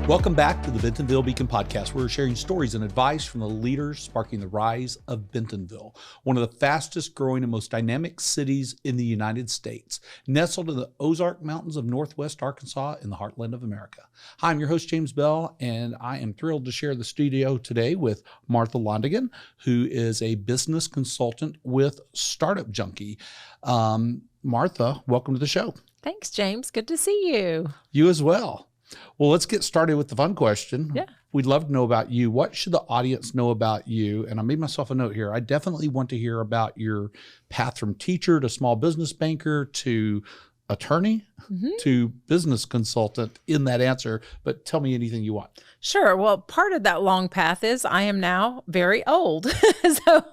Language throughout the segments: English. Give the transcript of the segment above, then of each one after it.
Welcome back to the Bentonville Beacon podcast, where we're sharing stories and advice from the leaders sparking the rise of Bentonville, one of the fastest growing and most dynamic cities in the United States, nestled in the Ozark Mountains of Northwest Arkansas in the heartland of America. Hi, I'm your host, James Bell, and I am thrilled to share the studio today with Martha Londagin, who is a business consultant with Startup Junkie. Martha, welcome to the show. Thanks, James. Good to see you. You as well. Well, let's get started with the fun question. Yeah. We'd love to know about you. What should the audience know about you? And I made myself a note here. I definitely want to hear about your path from teacher to small business banker to attorney to business consultant in that answer, but tell me anything you want. Sure. Well, part of that long path is I am now very old. So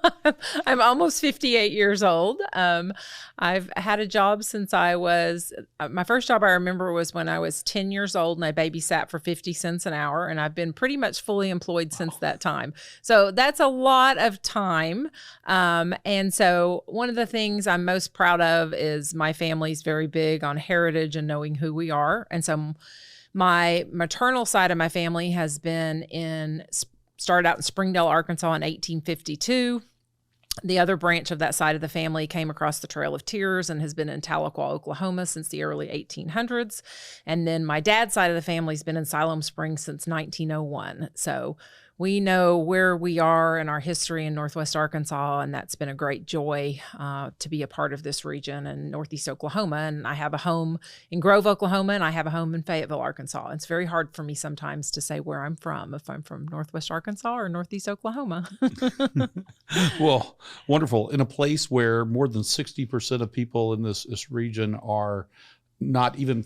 I'm almost 58 years old. I've had a job since I was, my first job I remember was when I was 10 years old and I babysat for 50 cents an hour. And I've been pretty much fully employed since that time. So that's a lot of time. And so one of the things I'm most proud of is my family's very big on heritage and knowing who we are. And so my maternal side of my family has been started out in Springdale, Arkansas in 1852. The other branch of that side of the family came across the Trail of Tears and has been in Tahlequah, Oklahoma since the early 1800s. And then my dad's side of the family has been in Siloam Springs since 1901. So we know where we are in our history in Northwest Arkansas, and that's been a great joy to be a part of this region in Northeast Oklahoma. And I have a home in Grove, Oklahoma, and I have a home in Fayetteville, Arkansas. It's very hard for me sometimes to say where I'm from, if I'm from Northwest Arkansas or Northeast Oklahoma. Well, wonderful. In a place where more than 60% of people in this region are weren't even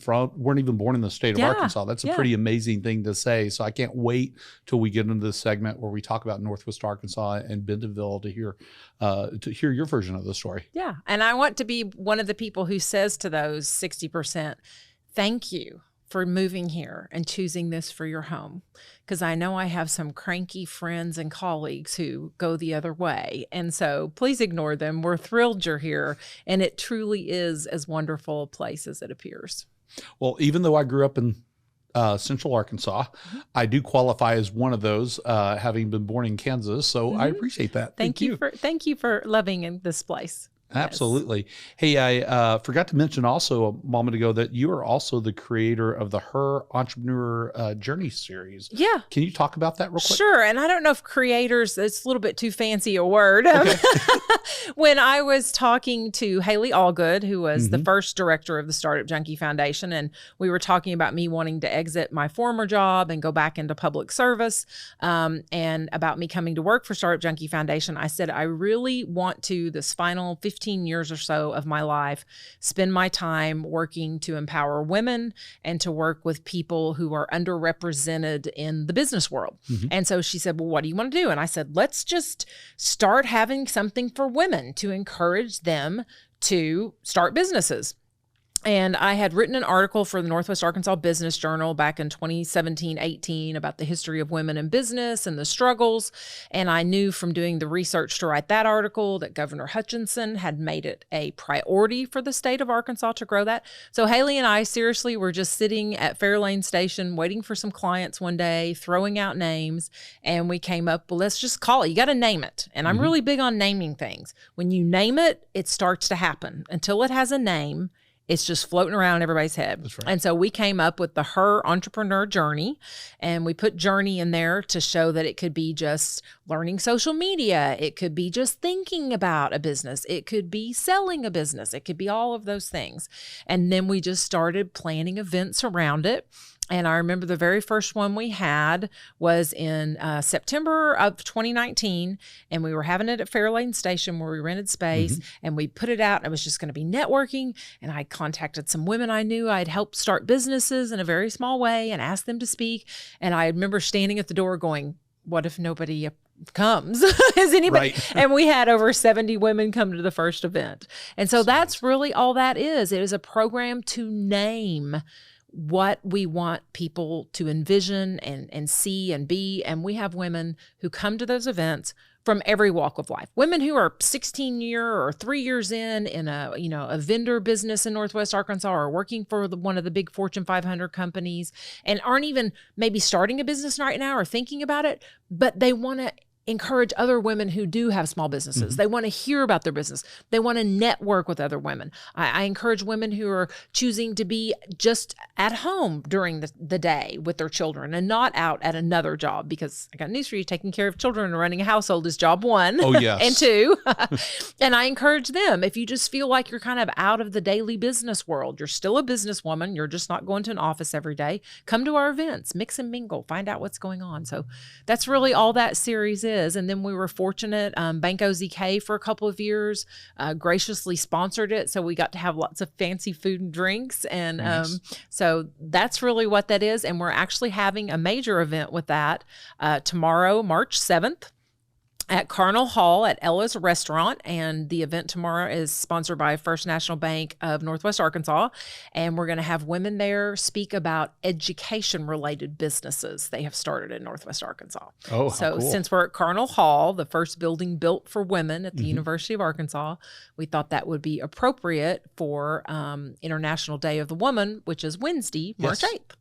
born in the state of Arkansas. That's a pretty amazing thing to say. So I can't wait till we get into this segment where we talk about Northwest Arkansas and Bentonville to hear your version of the story. Yeah. And I want to be one of the people who says to those 60%, thank you for moving here and choosing this for your home. Because I know I have some cranky friends and colleagues who go the other way. And so please ignore them. We're thrilled you're here. And it truly is as wonderful a place as it appears. Well, even though I grew up in Central Arkansas, I do qualify as one of those, having been born in Kansas. So I appreciate that. Thank you for loving this place. Absolutely. Yes. Hey, I forgot to mention also a moment ago that you are also the creator of the Her Entrepreneur Journey series. Yeah. Can you talk about that real quick? Sure. And I don't know if creators, it's a little bit too fancy a word. Okay. When I was talking to Haley Allgood, who was the first director of the Startup Junkie Foundation, and we were talking about me wanting to exit my former job and go back into public service, and about me coming to work for Startup Junkie Foundation, I said, I really want to, this final 15 years or so of my life, spend my time working to empower women and to work with people who are underrepresented in the business world. And so she said, well, what do you want to do? And I said, let's just start having something for women to encourage them to start businesses. And I had written an article for the Northwest Arkansas Business Journal back in 2017-18 about the history of women in business and the struggles. And I knew from doing the research to write that article that Governor Hutchinson had made it a priority for the state of Arkansas to grow that. So Haley and I seriously were just sitting at Fairlane Station waiting for some clients one day, throwing out names. And we came up, well, let's just call it. You got to name it. And I'm really big on naming things. When you name it, it starts to happen. Until it has a name, it's just floating around in everybody's head. That's right. And so we came up with the Her Entrepreneur Journey, and we put journey in there to show that it could be just learning social media. It could be just thinking about a business. It could be selling a business. It could be all of those things. And then we just started planning events around it. And I remember the very first one we had was in September of 2019, and we were having it at Fairlane Station where we rented space, and we put it out, and it was just going to be networking. And I contacted some women I knew I'd helped start businesses in a very small way and asked them to speak. And I remember standing at the door going, what if nobody comes? Is anybody? Right. And we had over 70 women come to the first event. And so that's really all that is. It is a program to name what we want people to envision and see and be. And we have women who come to those events from every walk of life. Women who are 16 year or 3 years in a vendor business in Northwest Arkansas, or working for one of the big Fortune 500 companies, and aren't even maybe starting a business right now or thinking about it, but they want to encourage other women who do have small businesses. They want to hear about their business. They want to network with other women. I encourage women who are choosing to be just at home during the day with their children and not out at another job, because I got news for you, taking care of children and running a household is job one. Oh, yes. And two. And I encourage them, if you just feel like you're kind of out of the daily business world, you're still a businesswoman, you're just not going to an office every day, come to our events, mix and mingle, find out what's going on. So that's really all that series is. And then we were fortunate, Bank OZK for a couple of years graciously sponsored it. So we got to have lots of fancy food and drinks. And Nice. So that's really what that is. And we're actually having a major event with that tomorrow, March 7th. At Carnell Hall at Ella's Restaurant. And the event tomorrow is sponsored by First National Bank of Northwest Arkansas. And we're going to have women there speak about education-related businesses they have started in Northwest Arkansas. Oh, so cool. Since we're at Carnell Hall, the first building built for women at the University of Arkansas, we thought that would be appropriate for International Day of the Woman, which is Wednesday, March 8th.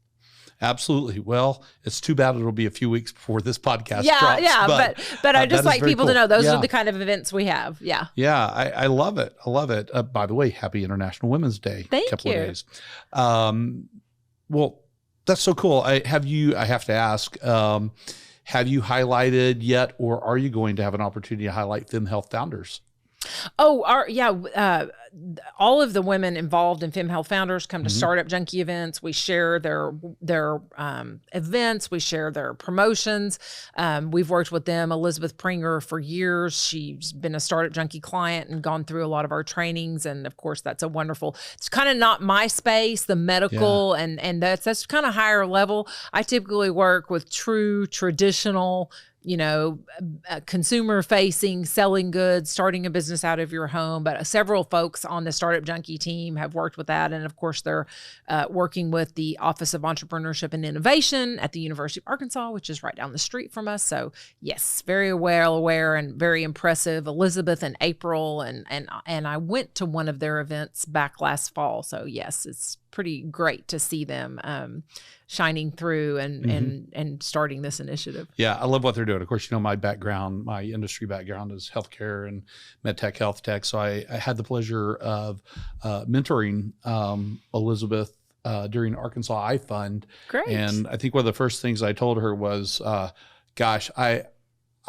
Absolutely. Well, it's too bad it'll be a few weeks before this podcast Yeah, drops. yeah, but I just like people to know those Yeah. are the kind of events we have. Yeah. Yeah, I love it. I love it. By the way, happy International Women's Day. Thank couple you. Of days. Well, that's so cool. I have to ask, have you highlighted yet, or are you going to have an opportunity to highlight Fem Health Founders? Oh, all of the women involved in Fem Health Founders come to Startup Junkie events. We share their events. We share their promotions. We've worked with them, Elizabeth Pringer, for years. She's been a Startup Junkie client and gone through a lot of our trainings. And of course, that's a wonderful, it's kind of not my space, the medical, and that's kind of higher level. I typically work with true traditional, consumer facing, selling goods, starting a business out of your home. But several folks on the Startup Junkie team have worked with that. And of course, they're working with the Office of Entrepreneurship and Innovation at the University of Arkansas, which is right down the street from us. So yes, very well aware and very impressive. Elizabeth and April, and I went to one of their events back last fall. So yes, it's pretty great to see them shining through and starting this initiative. Yeah, I love what they're doing. Of course, my background, my industry background is healthcare and medtech, health tech. So I had the pleasure of mentoring Elizabeth during Arkansas iFund. Great. And I think one of the first things I told her was, gosh,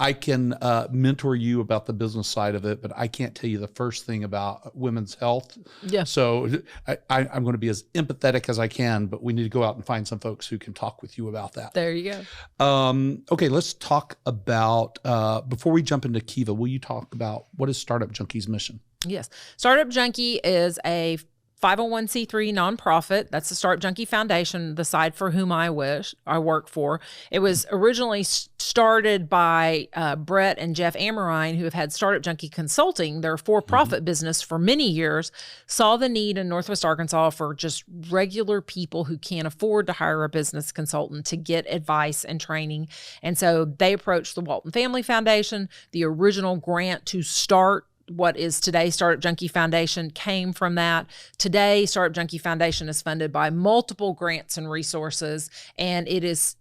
I can mentor you about the business side of it, but I can't tell you the first thing about women's health. Yeah. So I'm going to be as empathetic as I can, but we need to go out and find some folks who can talk with you about that. There you go. Okay, let's talk about, before we jump into Kiva, will you talk about what is Startup Junkie's mission? Yes. Startup Junkie is a 501c3 nonprofit. That's the Startup Junkie Foundation, the side for whom I work for. It was originally started by Brett and Jeff Amorine, who have had Startup Junkie Consulting, their for-profit business for many years, saw the need in Northwest Arkansas for just regular people who can't afford to hire a business consultant to get advice and training. And so they approached the Walton Family Foundation. The original grant to start what is today Startup Junkie Foundation came from that. Today, Startup Junkie Foundation is funded by multiple grants and resources, and it is,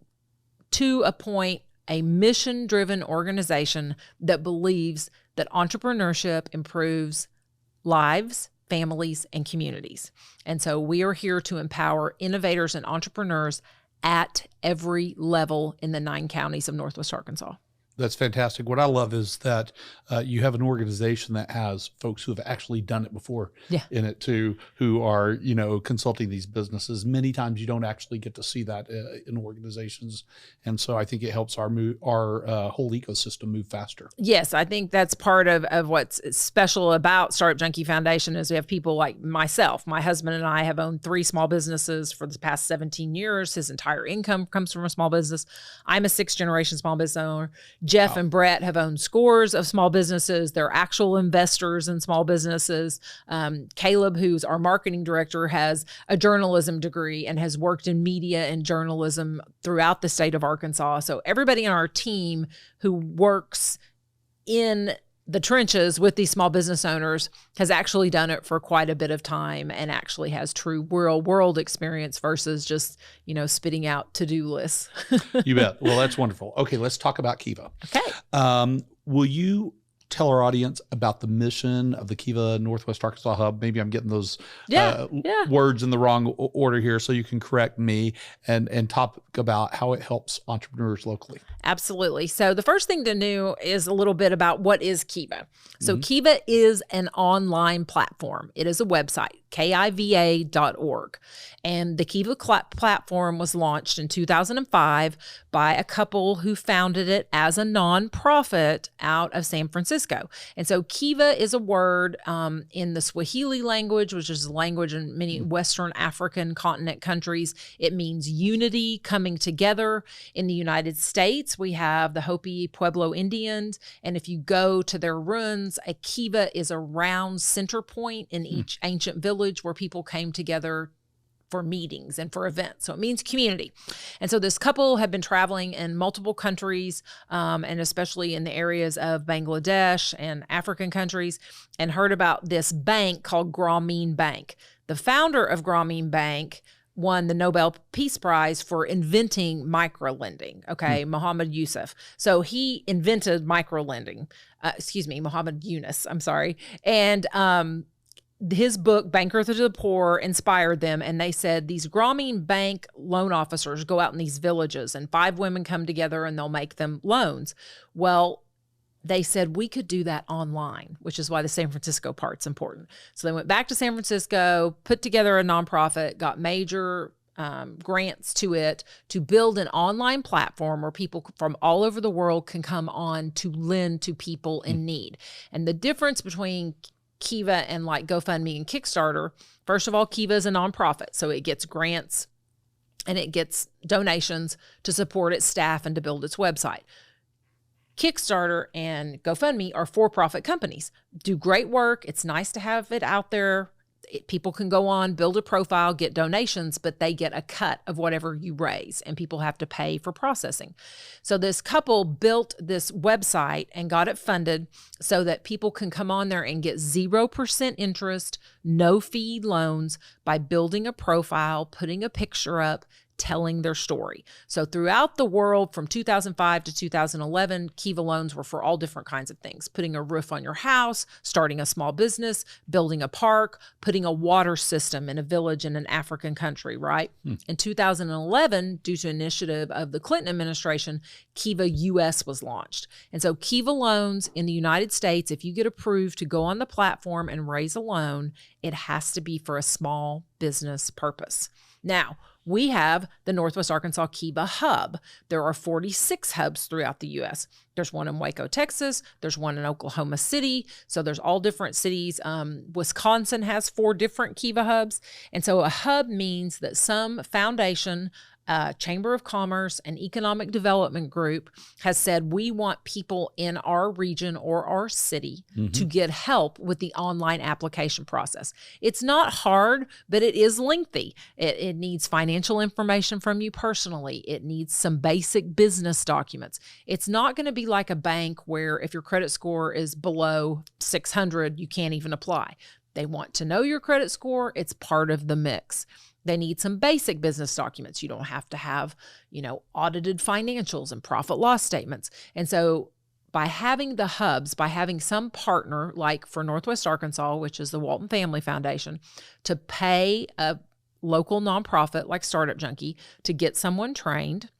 to a point, a mission-driven organization that believes that entrepreneurship improves lives, families, and communities. And so we are here to empower innovators and entrepreneurs at every level in the 9 counties of Northwest Arkansas. That's fantastic. What I love is that you have an organization that has folks who have actually done it before in it too, who are, consulting these businesses. Many times you don't actually get to see that in organizations. And so I think it helps our whole ecosystem move faster. Yes, I think that's part of what's special about Startup Junkie Foundation is we have people like myself. My husband and I have owned 3 small businesses for the past 17 years. His entire income comes from a small business. I'm a 6th generation small business owner. Jeff and Brett have owned scores of small businesses. They're actual investors in small businesses. Caleb, who's our marketing director, has a journalism degree and has worked in media and journalism throughout the state of Arkansas. So everybody on our team who works in the trenches with these small business owners has actually done it for quite a bit of time and actually has true real world experience versus just, spitting out to-do lists. You bet. Well, that's wonderful. Okay, let's talk about Kiva. Okay. Will you tell our audience about the mission of the Kiva Northwest Arkansas Hub? Maybe I'm getting those words in the wrong order here, so you can correct me and talk about how it helps entrepreneurs locally. Absolutely. So the first thing to know is a little bit about what is Kiva. So Kiva is an online platform. It is a website, kiva.org. And the Kiva platform was launched in 2005 by a couple who founded it as a nonprofit out of San Francisco. And so Kiva is a word in the Swahili language, which is a language in many Western African continent countries. It means unity, coming together. In the United States, we have the Hopi Pueblo Indians. And if you go to their ruins, a Kiva is a round center point in each ancient village where people came together for meetings and for events. So it means community. And so this couple have been traveling in multiple countries, and especially in the areas of Bangladesh and African countries, and heard about this bank called Grameen Bank. The founder of Grameen Bank won the Nobel Peace Prize for inventing microlending, Muhammad Yusuf. So he invented microlending, Muhammad Yunus, I'm sorry. And his book, Banker to the Poor, inspired them. And they said these Grameen Bank loan officers go out in these villages and 5 women come together and they'll make them loans. Well, they said we could do that online, which is why the San Francisco part's important. So they went back to San Francisco, put together a nonprofit, got major grants to it to build an online platform where people from all over the world can come on to lend to people in need. And the difference between Kiva and like GoFundMe and Kickstarter, first of all, Kiva is a nonprofit, so it gets grants and it gets donations to support its staff and to build its website. Kickstarter and GoFundMe are for-profit companies, do great work. It's nice to have it out there. People can go on, build a profile, get donations, but they get a cut of whatever you raise, and people have to pay for processing. So this couple built this website and got it funded so that people can come on there and get 0% interest, no fee loans by building a profile, putting a picture up, telling their story. So throughout the world from 2005 to 2011, Kiva loans were for all different kinds of things: putting a roof on your house, starting a small business, building a park, putting a water system in a village in an African country, right? In 2011, due to initiative of the Clinton administration, Kiva US was launched. And so Kiva loans in the United States, if you get approved to go on the platform and raise a loan, it has to be for a small business purpose. Now, we have the Northwest Arkansas Kiva Hub. There are 46 hubs throughout the U.S. There's one in Waco, Texas. There's one in Oklahoma City. So there's all different cities. Wisconsin has 4 different Kiva hubs. And so a hub means that some foundation, Chamber of Commerce, and Economic Development Group has said, we want people in our region or our city to get help with the online application process. It's not hard, but it is lengthy. It needs financial information from you personally. It needs some basic business documents. It's not going to be like a bank where if your credit score is below 600, you can't even apply. They want to know your credit score. It's part of the mix. They need some basic business documents. You don't have to have, audited financials and profit loss statements. And so by having the hubs, by having some partner, like for Northwest Arkansas, which is the Walton Family Foundation, to pay a local nonprofit like Startup Junkie to get someone trained,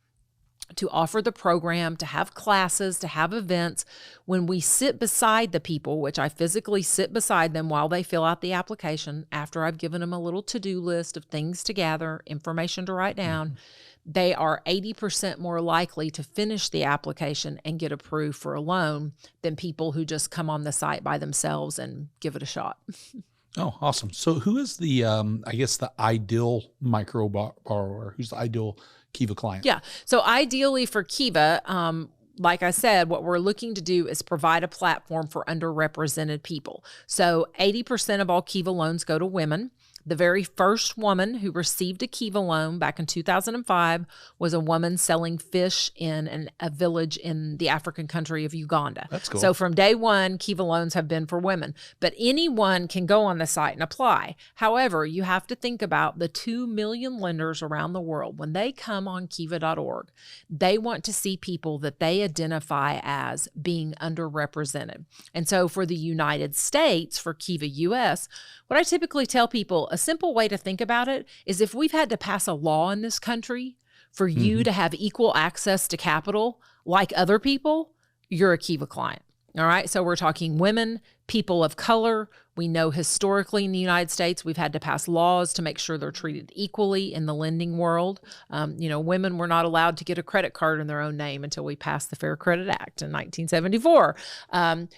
to offer the program, to have classes, to have events. When we sit beside the people, which I physically sit beside them while they fill out the application, after I've given them a little to-do list of things to gather, information to write down, they are 80% more likely to finish the application and get approved for a loan than people who just come on the site by themselves and give it a shot. Oh, awesome. So who is the, the ideal micro borrower? Who's the ideal Kiva client? Yeah. So ideally for Kiva, like I said, what we're looking to do is provide a platform for underrepresented people. So 80% of all Kiva loans go to women. The very first woman who received a Kiva loan back in 2005 was a woman selling fish in a village in the African country of Uganda. That's cool. So from day one, Kiva loans have been for women, but anyone can go on the site and apply. However, you have to think about the 2 million lenders around the world. When they come on kiva.org, they want to see people that they identify as being underrepresented. And so for the United States, for Kiva US, what I typically tell people, a simple way to think about it is if we've had to pass a law in this country for you to have equal access to capital like other people, you're a Kiva client. All right. So we're talking women, people of color. We know historically in the United States, we've had to pass laws to make sure they're treated equally in the lending world. Women were not allowed to get a credit card in their own name until we passed the Fair Credit Act in 1974.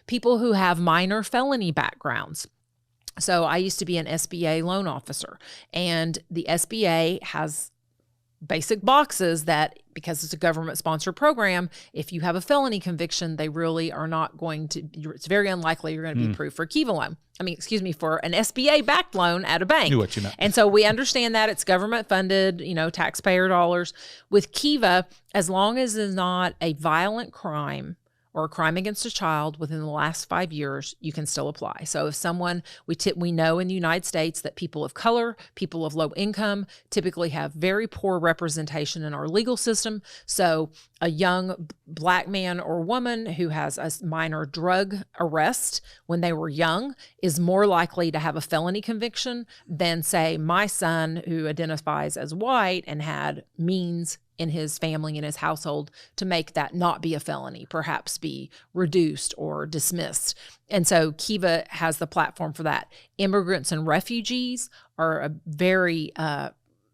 People who have minor felony backgrounds. So I used to be an SBA loan officer, and the SBA has basic boxes that, because it's a government-sponsored program, if you have a felony conviction, they really are not going to, it's very unlikely you're going to be approved for a Kiva loan. For an SBA-backed loan at a bank. Knew what you meant. And so we understand that it's government-funded, taxpayer dollars. With Kiva, as long as it's not a violent crime or a crime against a child within the last 5 years, you can still apply. So if someone, we know in the United States that people of color, people of low income typically have very poor representation in our legal system. So a young Black man or woman who has a minor drug arrest when they were young is more likely to have a felony conviction than, say, my son who identifies as white and had means in his family, in his household, to make that not be a felony, perhaps be reduced or dismissed. And so Kiva has the platform for that. Immigrants and refugees are a very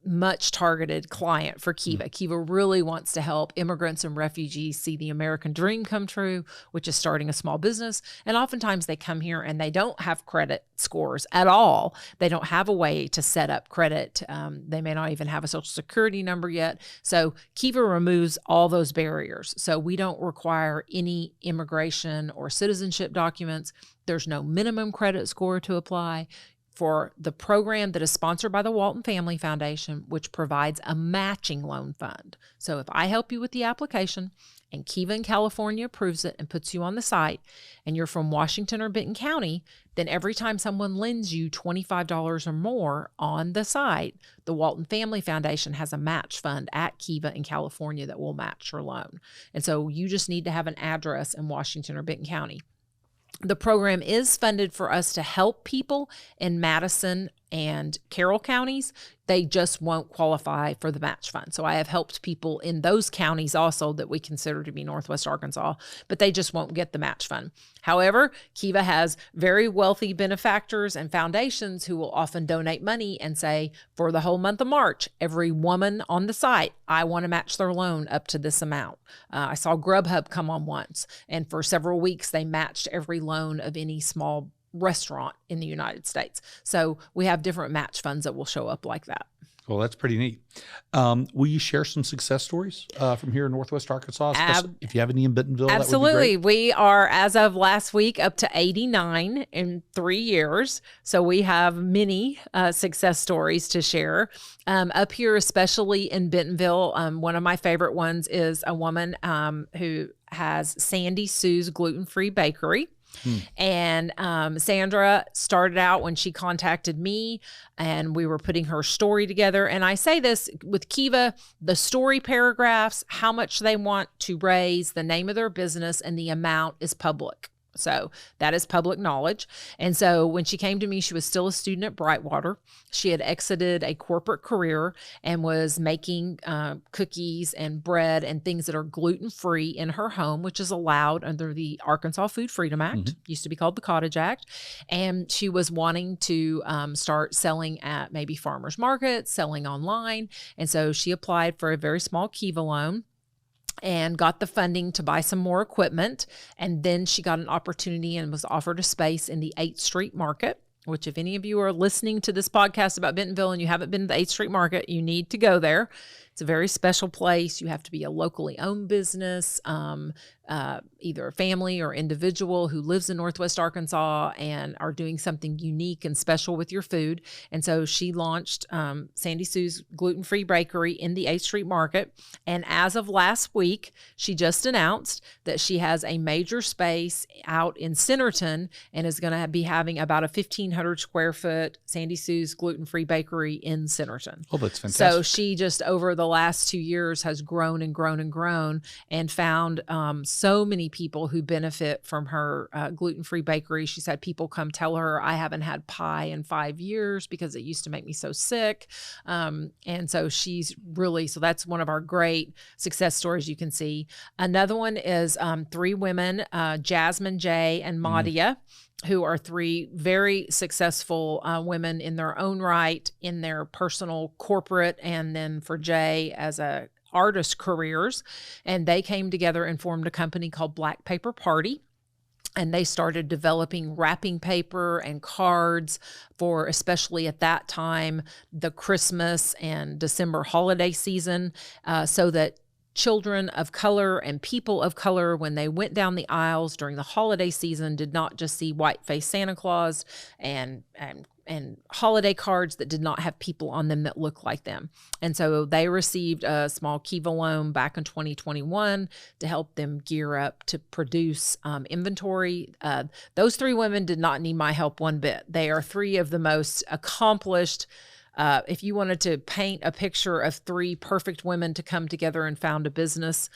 much targeted client for Kiva. Kiva really wants to help immigrants and refugees see the American dream come true, which is starting a small business. And oftentimes they come here and they don't have credit scores at all. They don't have a way to set up credit. They may not even have a social security number yet. So Kiva removes all those barriers. So we don't require any immigration or citizenship documents. There's no minimum credit score to apply. For the program that is sponsored by the Walton Family Foundation, which provides a matching loan fund. So if I help you with the application and Kiva in California approves it and puts you on the site, and you're from Washington or Benton County, then every time someone lends you $25 or more on the site, the Walton Family Foundation has a match fund at Kiva in California that will match your loan. And so you just need to have an address in Washington or Benton County. The program is funded for us to help people in Madison and Carroll counties. They just won't qualify for the match fund. So I have helped people in those counties also that we consider to be Northwest Arkansas, but they just won't get the match fund. However, Kiva has very wealthy benefactors and foundations who will often donate money and say, for the whole month of March, every woman on the site, I want to match their loan up to this amount. I saw Grubhub come on once, and for several weeks, they matched every loan of any small restaurant in the United States. So we have different match funds that will show up like that. Well, that's pretty neat. Will you share some success stories from here in Northwest Arkansas, especially if you have any in Bentonville? Absolutely. That would be great. We are, as of last week, up to 89 in 3 years. So we have many success stories to share. Up here, especially in Bentonville, one of my favorite ones is a woman who has Sandy Sue's Gluten-Free Bakery. And Sandra started out when she contacted me, and we were putting her story together. And I say this with Kiva, the story paragraphs, how much they want to raise, the name of their business, and the amount is public. So that is public knowledge. And so when she came to me, she was still a student at Brightwater. She had exited a corporate career and was making cookies and bread and things that are gluten-free in her home, which is allowed under the Arkansas Food Freedom Act, used to be called the Cottage Act. And she was wanting to start selling at maybe farmers markets, selling online. And so she applied for a very small Kiva loan and got the funding to buy some more equipment. And then she got an opportunity and was offered a space in the 8th Street Market, which if any of you are listening to this podcast about Bentonville and you haven't been to the 8th Street Market, you need to go there. It's a very special place. You have to be a locally owned business, either a family or individual who lives in Northwest Arkansas and are doing something unique and special with your food. And so she launched Sandy Sue's gluten-free bakery in the 8th Street Market. And as of last week, she just announced that she has a major space out in Centerton and is going to be having about a 1,500 square foot Sandy Sue's gluten-free bakery in Centerton. Oh, that's fantastic. So she just over the last 2 years has grown and grown and grown and found so many people who benefit from her gluten-free bakery. She's had people come tell her, I haven't had pie in 5 years because it used to make me so sick. And so she's really, so that's one of our great success stories you can see. Another one is 3 women, Jasmine, Jay, and Madia, who are 3 very successful women in their own right, in their personal, corporate, and then for Jay as a artist careers. And they came together and formed a company called Black Paper Party. And they started developing wrapping paper and cards for, especially at that time, the Christmas and December holiday season, so that children of color and people of color, when they went down the aisles during the holiday season, did not just see white-faced Santa Claus and holiday cards that did not have people on them that looked like them. And so they received a small Kiva loan back in 2021 to help them gear up to produce inventory. Those 3 women did not need my help one bit. They are 3 of the most accomplished. If you wanted to paint a picture of 3 perfect women to come together and found a business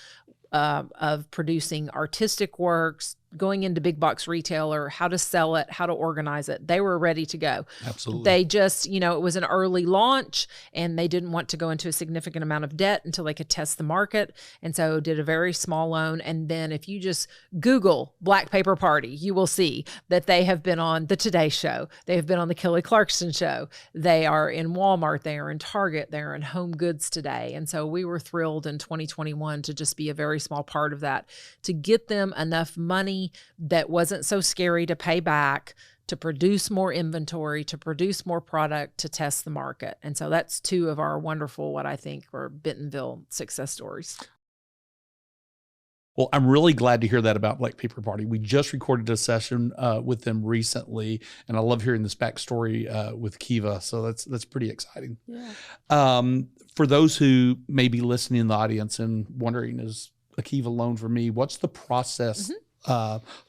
of producing artistic works, going into big box retailer, how to sell it, how to organize it, they were ready to go. Absolutely. They just, it was an early launch and they didn't want to go into a significant amount of debt until they could test the market. And so did a very small loan. And then if you just Google Black Paper Party, you will see that they have been on the Today Show. They have been on the Kelly Clarkson Show. They are in Walmart. They are in Target. They're in Home Goods today. And so we were thrilled in 2021 to just be a very small part of that, to get them enough money that wasn't so scary to pay back, to produce more inventory, to produce more product, to test the market. And so that's 2 of our wonderful, what I think are Bentonville success stories. Well, I'm really glad to hear that about Black Paper Party. We just recorded a session with them recently, and I love hearing this backstory with Kiva. So that's pretty exciting. Yeah. For those who may be listening in the audience and wondering, is a Kiva loan for me? What's the process?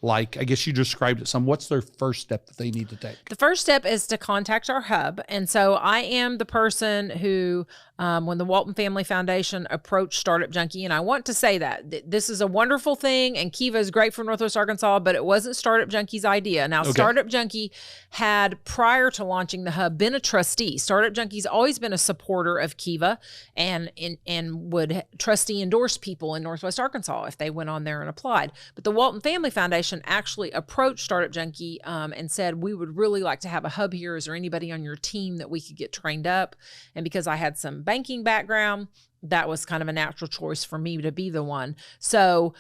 Like, I guess you described it some. What's their first step that they need to take? The first step is to contact our hub. And so I am the person who, when the Walton Family Foundation approached Startup Junkie, and I want to say that this is a wonderful thing and Kiva is great for Northwest Arkansas, but it wasn't Startup Junkie's idea. Now, okay. Startup Junkie had, prior to launching the hub, been a trustee. Startup Junkie's always been a supporter of Kiva and would trustee endorse people in Northwest Arkansas if they went on there and applied. But the Walton Family Foundation actually approached Startup Junkie and said, we would really like to have a hub here. Is there anybody on your team that we could get trained up? And because I had some banking background, that was kind of a natural choice for me to be the one. So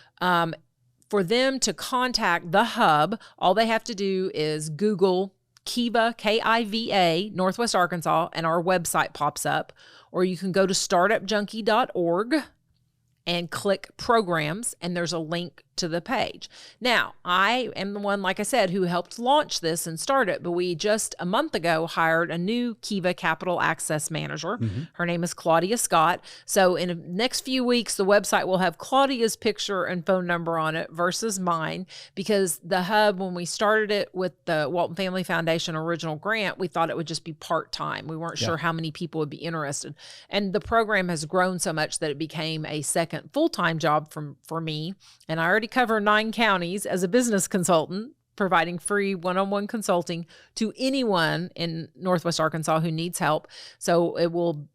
for them to contact the hub, all they have to do is Google Kiva, Kiva, Northwest Arkansas, and our website pops up. Or you can go to startupjunkie.org and click programs, and there's a link to the page. Now, I am the one, like I said, who helped launch this and start it, but we just a month ago hired a new Kiva Capital Access Manager. Mm-hmm. Her name is Claudia Scott. So in the next few weeks, the website will have Claudia's picture and phone number on it versus mine, because the hub, when we started it with the Walton Family Foundation original grant, we thought it would just be part-time. We weren't sure how many people would be interested. And the program has grown so much that it became a second full-time job for me. And I already cover 9 counties as a business consultant, providing free one-on-one consulting to anyone in Northwest Arkansas who needs help. So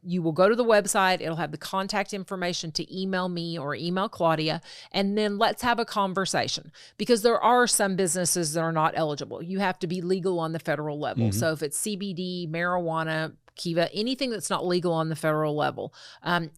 you will go to the website, it'll have the contact information to email me or email Claudia, and then let's have a conversation, because there are some businesses that are not eligible. You have to be legal on the federal level. Mm-hmm. So if it's CBD, marijuana, Kiva, anything that's not legal on the federal level,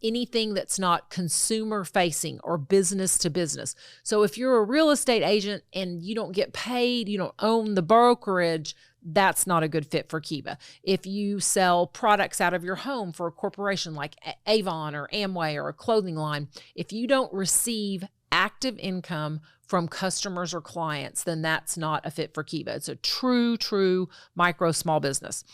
anything that's not consumer facing or business to business. So if you're a real estate agent and you don't get paid, you don't own the brokerage, that's not a good fit for Kiva. If you sell products out of your home for a corporation like Avon or Amway or a clothing line, if you don't receive active income from customers or clients, then that's not a fit for Kiva. It's a true micro small business.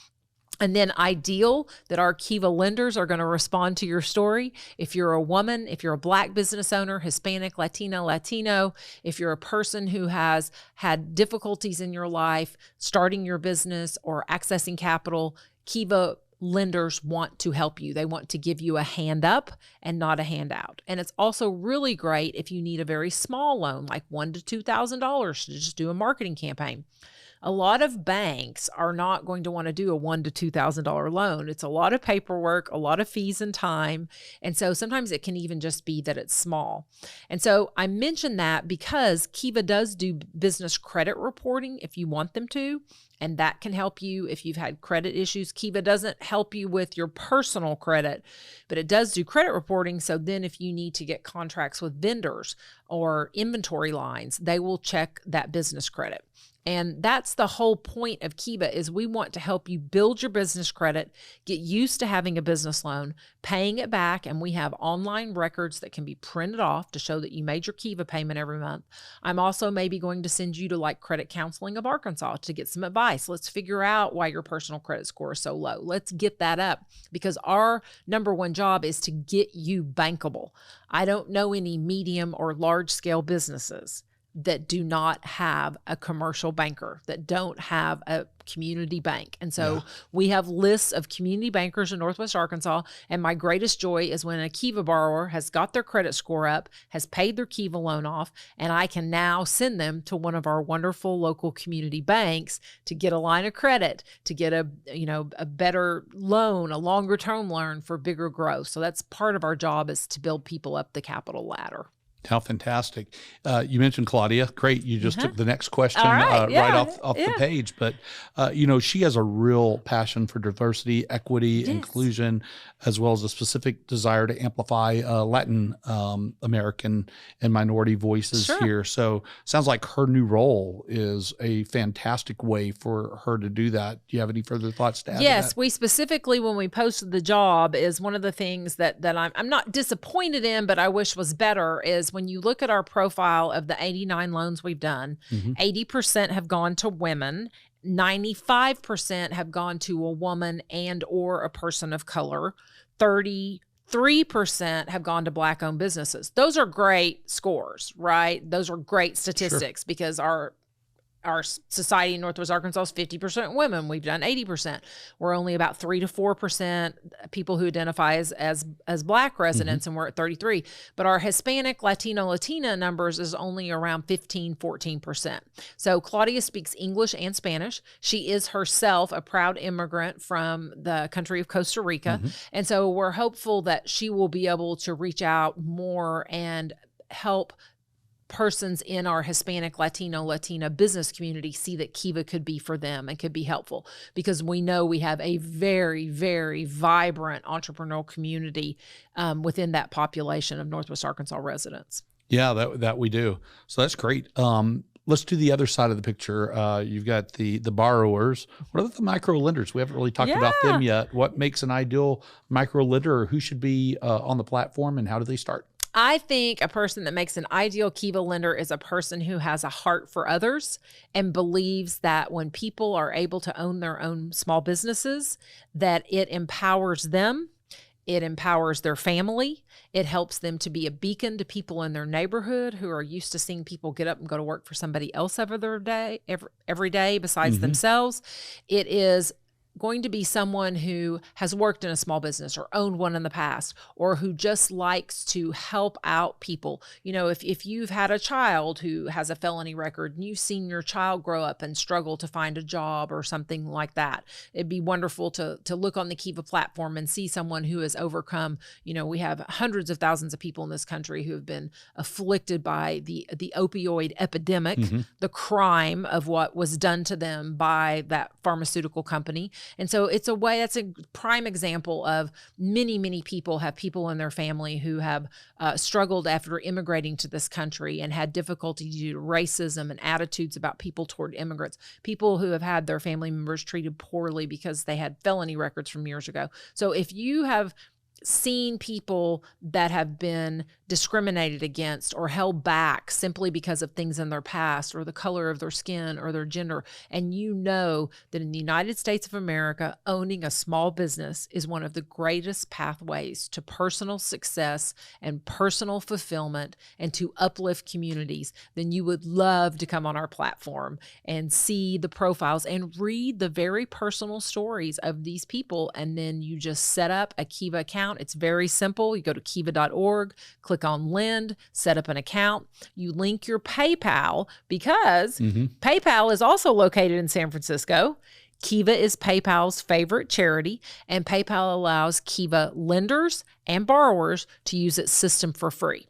And then ideal that our Kiva lenders are going to respond to your story. If you're a woman, if you're a Black business owner, Hispanic, Latino, if you're a person who has had difficulties in your life, starting your business or accessing capital, Kiva lenders want to help you. They want to give you a hand up and not a handout. And it's also really great if you need a very small loan, like $1,000 to $2,000 to just do a marketing campaign. A lot of banks are not going to want to do a $1,000 to $2,000 loan. It's a lot of paperwork, a lot of fees and time. And so sometimes it can even just be that it's small. And so I mention that because Kiva does do business credit reporting if you want them to, and that can help you if you've had credit issues. Kiva doesn't help you with your personal credit, but it does do credit reporting. So then if you need to get contracts with vendors or inventory lines, they will check that business credit. And that's the whole point of Kiva is we want to help you build your business credit, get used to having a business loan, paying it back, and we have online records that can be printed off to show that you made your Kiva payment every month. I'm also maybe going to send you to like Credit Counseling of Arkansas to get some advice. Let's figure out why your personal credit score is so low. Let's get that up because our number one job is to get you bankable. I don't know any medium or large scale businesses that do not have a commercial banker, that don't have a community bank. And so we have lists of community bankers in Northwest Arkansas. And my greatest joy is when a Kiva borrower has got their credit score up, has paid their Kiva loan off, and I can now send them to one of our wonderful local community banks to get a line of credit, to get a better loan, a longer term loan for bigger growth. So that's part of our job is to build people up the capital ladder. How fantastic. You mentioned Claudia. Great. You just took the next question right, off the page. But, she has a real passion for diversity, equity, inclusion, as well as a specific desire to amplify Latin American and minority voices here. So sounds like her new role is a fantastic way for her to do that. Do you have any further thoughts to add to that? We specifically, when we posted the job, is one of the things that I'm not disappointed in, but I wish was better is when you look at our profile of the 89 loans we've done, 80% have gone to women, 95% have gone to a woman and or a person of color, 33% have gone to Black-owned businesses. Those are great scores, right? Those are great statistics because our society in Northwest Arkansas is 50% women. We've done 80%. We're only about 3 to 4% people who identify as Black residents, and we're at 33. But our Hispanic, Latina numbers is only around 15, 14%. So Claudia speaks English and Spanish. She is herself a proud immigrant from the country of Costa Rica. And so we're hopeful that she will be able to reach out more and help persons in our Hispanic, Latina business community see that Kiva could be for them and could be helpful because we know we have a very, very vibrant entrepreneurial community within that population of Northwest Arkansas residents. Yeah, that we do. So that's great. Let's do the other side of the picture. You've got the borrowers. What are the micro lenders? We haven't really talked about them yet. What makes an ideal micro lender, or who should be on the platform, and how do they start? I think a person that makes an ideal Kiva lender is a person who has a heart for others and believes that when people are able to own their own small businesses, that it empowers them, it empowers their family, it helps them to be a beacon to people in their neighborhood who are used to seeing people get up and go to work for somebody else every day besides themselves. It is going to be someone who has worked in a small business or owned one in the past, or who just likes to help out people. You know, if you've had a child who has a felony record and you've seen your child grow up and struggle to find a job or something like that, it'd be wonderful to look on the Kiva platform and see someone who has overcome, we have hundreds of thousands of people in this country who have been afflicted by the opioid epidemic, the crime of what was done to them by that pharmaceutical company. And so it's a way, that's a prime example of many people have people in their family who have struggled after immigrating to this country and had difficulty due to racism and attitudes about people toward immigrants, people who have had their family members treated poorly because they had felony records from years ago. So if you have seen people that have been discriminated against or held back simply because of things in their past or the color of their skin or their gender, and you know that in the United States of America, owning a small business is one of the greatest pathways to personal success and personal fulfillment and to uplift communities, then you would love to come on our platform and see the profiles and read the very personal stories of these people. And then you just set up a Kiva account. It's very simple. You go to kiva.org, click on lend, set up an account. You link your PayPal because PayPal is also located in San Francisco. Kiva is PayPal's favorite charity, and PayPal allows Kiva lenders and borrowers to use its system for free.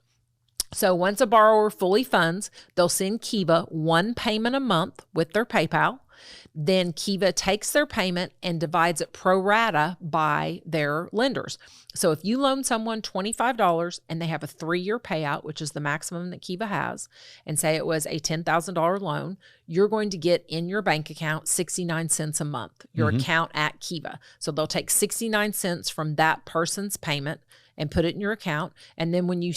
So once a borrower fully funds, they'll send Kiva one payment a month with their PayPal. Then Kiva takes their payment and divides it pro rata by their lenders. So if you loan someone $25 and they have a 3-year payout, which is the maximum that Kiva has, and say it was a $10,000 loan, you're going to get in your bank account 69 cents a month, your account at Kiva. So they'll take 69 cents from that person's payment and put it in your account. And then when you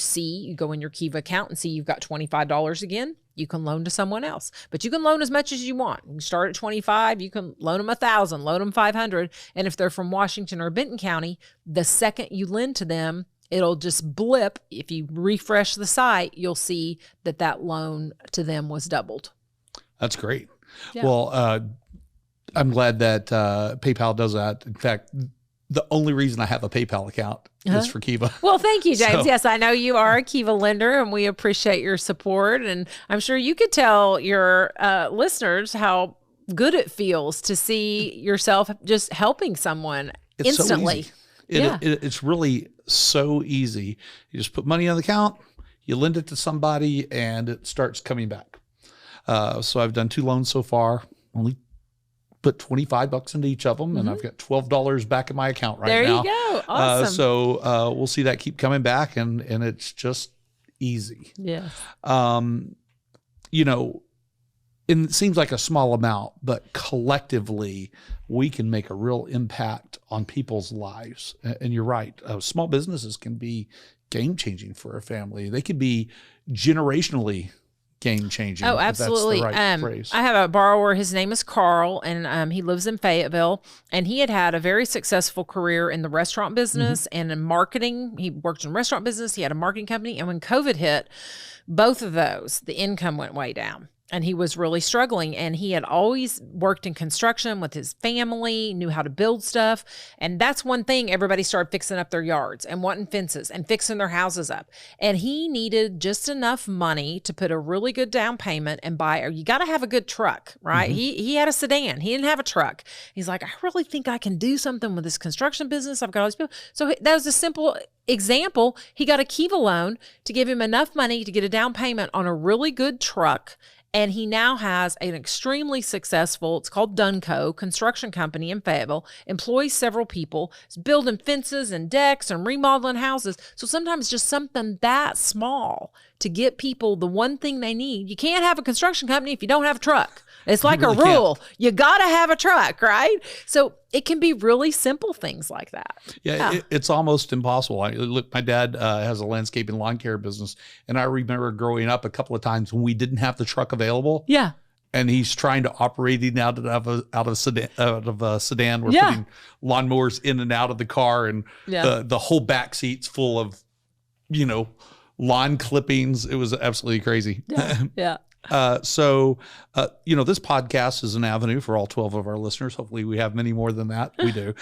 go in your Kiva account and see you've got $25 again, you can loan to someone else. But you can loan as much as you want. You can start at 25, you can loan them 1,000, loan them 500. And if they're from Washington or Benton County, the second you lend to them, it'll just blip. If you refresh the site, you'll see that loan to them was doubled. That's great. Yeah. Well, I'm glad that PayPal does that. In fact, the only reason I have a PayPal account is for Kiva. Well, thank you, James. So, yes, I know you are a Kiva lender, and we appreciate your support. And I'm sure you could tell your listeners how good it feels to see yourself just helping someone instantly. So it's really so easy. You just put money on the account, you lend it to somebody, and it starts coming back. So I've done 2 loans so far, only put $25 into each of them, and I've got $12 back in my account right now. There you go. Awesome. So we'll see that keep coming back, and it's just easy. Yeah. You know, it seems like a small amount, but collectively we can make a real impact on people's lives. And you're right. Small businesses can be game-changing for a family. They could be generationally game-changing. Oh, absolutely. That's the right phrase. I have a borrower. His name is Carl, and he lives in Fayetteville. And he had a very successful career in the restaurant business and in marketing. He worked in restaurant business. He had a marketing company. And when COVID hit, both of those, the income went way down. And he was really struggling. And he had always worked in construction with his family, knew how to build stuff. And that's one thing, everybody started fixing up their yards and wanting fences and fixing their houses up. And he needed just enough money to put a really good down payment and buy, you got to have a good truck, right? He had a sedan. He didn't have a truck. He's like, I really think I can do something with this construction business. I've got all these people. So that was a simple example. He got a Kiva loan to give him enough money to get a down payment on a really good truck. And he now has an extremely successful, it's called Dunco, construction company in Fayetteville, employs several people, is building fences and decks and remodeling houses. So sometimes just something that small to get people the one thing they need. You can't have a construction company if you don't have a truck. It's like a rule. You got to have a truck, right? So it can be really simple things like that. Yeah. It's almost impossible. Look, my dad has a landscape and lawn care business, and I remember growing up a couple of times when we didn't have the truck available. Yeah. And he's trying to operate it out of a sedan. We're putting lawnmowers in and out of the car, and the whole back seat's full of, lawn clippings. It was absolutely crazy. Yeah. So, this podcast is an avenue for all 12 of our listeners. Hopefully we have many more than that. We do.